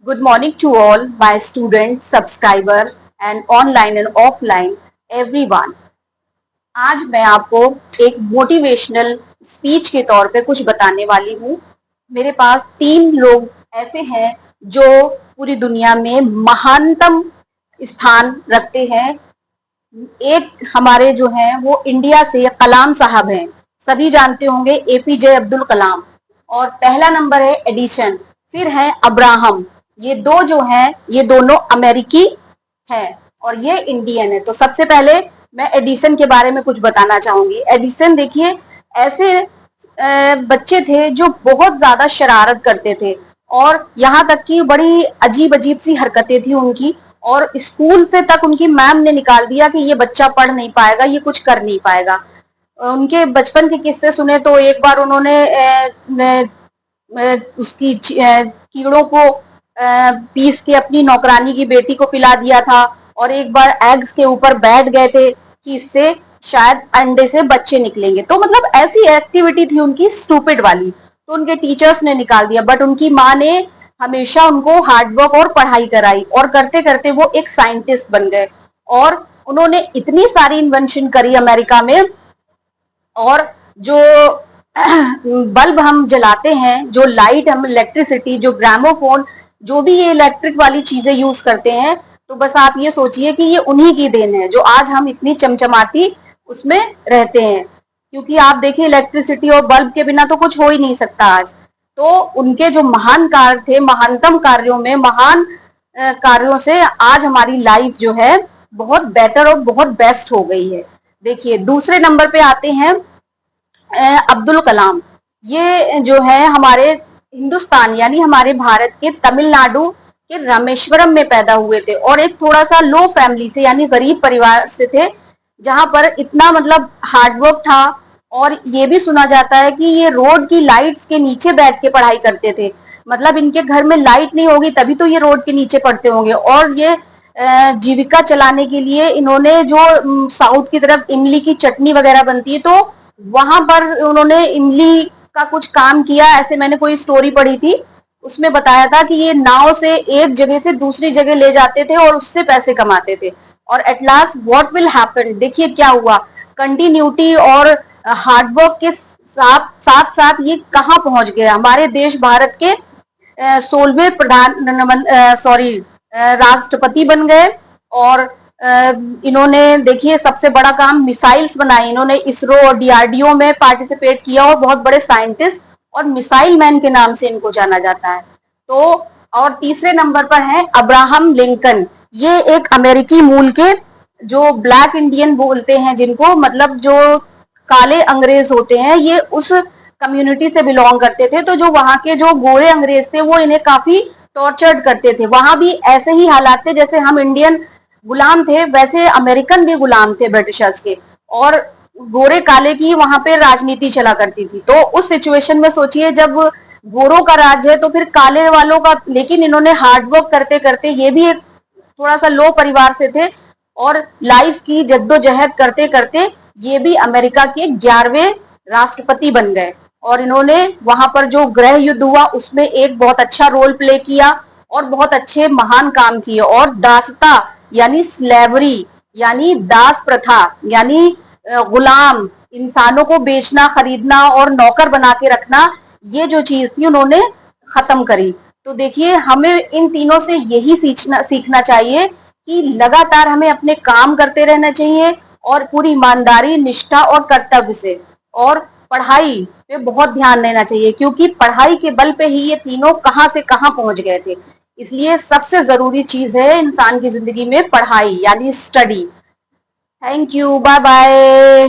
Good morning to all my students, subscriber and online and offline everyone. आज मैं आपको एक मोटिवेशनल स्पीच के तौर पे कुछ बताने वाली हूँ। मेरे पास 3 लोग ऐसे हैं जो पूरी दुनिया में महानतम स्थान रखते हैं। एक हमारे जो हैं वो इंडिया से कलाम साहब हैं, सभी जानते होंगे एपीजे अब्दुल कलाम। और पहला नंबर है एडिसन, फिर है अब्राहम। ये दो जो हैं ये दोनों अमेरिकी हैं और ये इंडियन है। तो सबसे पहले मैं एडिसन के बारे में कुछ बताना चाहूंगी। एडिसन देखिए ऐसे बच्चे थे जो बहुत ज्यादा शरारत करते थे और यहाँ तक कि बड़ी अजीब अजीब सी हरकतें थी उनकी, और स्कूल से तक उनकी मैम ने निकाल दिया कि ये बच्चा पढ़ नहीं पाएगा, ये कुछ कर नहीं पाएगा। उनके बचपन के किस्से सुने तो एक बार उन्होंने उसकी कीड़ों को पीस के अपनी नौकरानी की बेटी को पिला दिया था, और एक बार एग्स के ऊपर बैठ गए थे कि इससे शायद अंडे से बच्चे निकलेंगे। तो मतलब ऐसी एक्टिविटी थी उनकी स्टूपिड वाली, तो उनके टीचर्स ने निकाल दिया। बट उनकी माँ ने हमेशा उनको हार्डवर्क और पढ़ाई कराई और करते करते वो एक साइंटिस्ट बन गए। और उन्होंने इतनी सारी इन्वेंशन करी अमेरिका में। और जो बल्ब हम जलाते हैं, जो लाइट हम इलेक्ट्रिसिटी, जो ग्रामोफोन, जो भी ये इलेक्ट्रिक वाली चीजें यूज करते हैं, तो बस आप ये सोचिए कि ये उन्हीं की देन है जो आज हम इतनी चमचमाती उसमें रहते हैं। क्योंकि आप देखिए इलेक्ट्रिसिटी और बल्ब के बिना तो कुछ हो ही नहीं सकता आज। तो उनके जो महान कार्य थे, महानतम कार्यों में महान कार्यों से आज हमारी लाइफ जो है बहुत बेटर और बहुत बेस्ट हो गई है। देखिए दूसरे नंबर पे आते हैं अब्दुल कलाम। ये जो है हमारे हिंदुस्तान यानी हमारे भारत के तमिलनाडु के रामेश्वरम में पैदा हुए थे, और एक थोड़ा सा लो फैमिली से यानी गरीब परिवार से थे, जहां पर इतना मतलब हार्डवर्क था। और ये भी सुना जाता है कि ये रोड की लाइट्स के नीचे बैठ के पढ़ाई करते थे। मतलब इनके घर में लाइट नहीं होगी तभी तो ये रोड के नीचे पढ़ते होंगे। और ये जीविका चलाने के लिए इन्होंने जो साउथ की तरफ इमली की चटनी वगैरह बनती है, तो वहां पर उन्होंने इमली का कुछ काम किया। ऐसे मैंने कोई स्टोरी पढ़ी थी, उसमें बताया था कि ये नाव से एक जगह से दूसरी जगह ले जाते थे और उससे पैसे कमाते थे। और at last what will happen, देखिए क्या हुआ। कंटिन्यूटी और हार्डवर्क के साथ साथ साथ ये कहाँ पहुंच गया। हमारे देश भारत के 16वें राष्ट्रपति बन गए। और इन्होंने देखिए सबसे बड़ा काम मिसाइल्स बनाई। इन्होंने इसरो और डीआरडीओ में पार्टिसिपेट किया और बहुत बड़े साइंटिस्ट और मिसाइल मैन के नाम से इनको जाना जाता है। तो और तीसरे नंबर पर है अब्राहम लिंकन। ये एक अमेरिकी मूल के जो ब्लैक इंडियन बोलते हैं जिनको, मतलब जो काले अंग्रेज होते हैं, ये उस कम्युनिटी से बिलोंग करते थे। तो जो वहां के जो गोरे अंग्रेज थे वो इन्हें काफी टॉर्चर्ड करते थे। वहां भी ऐसे ही हालात थे जैसे हम इंडियन गुलाम थे, वैसे अमेरिकन भी गुलाम थे ब्रिटिशर्स के। और गोरे काले की वहां पे राजनीति चला करती थी। तो उस सिचुएशन में सोचिए जब गोरों का राज है तो फिर काले वालों का। लेकिन इन्होंने हार्डवर्क करते करते, ये भी एक थोड़ा सा लो परिवार से थे, और लाइफ की जद्दोजहद करते करते ये भी अमेरिका के 11वें राष्ट्रपति बन गए। और इन्होंने वहां पर जो गृह युद्ध हुआ उसमें एक बहुत अच्छा रोल प्ले किया और बहुत अच्छे महान काम किए। और दासता यानी स्लेवरी यानी दास प्रथा यानी गुलाम इंसानों को बेचना, खरीदना और नौकर बना के रखना, ये जो चीज थी उन्होंने खत्म करी। तो देखिए हमें इन तीनों से यही सीखना चाहिए कि लगातार हमें अपने काम करते रहना चाहिए और पूरी ईमानदारी, निष्ठा और कर्तव्य से। और पढ़ाई पे बहुत ध्यान देना चाहिए क्योंकि पढ़ाई के बल पे ही ये तीनों कहां से कहां पहुंच गए थे। इसलिए सबसे जरूरी चीज है इंसान की जिंदगी में पढ़ाई यानी study. Thank you, bye bye.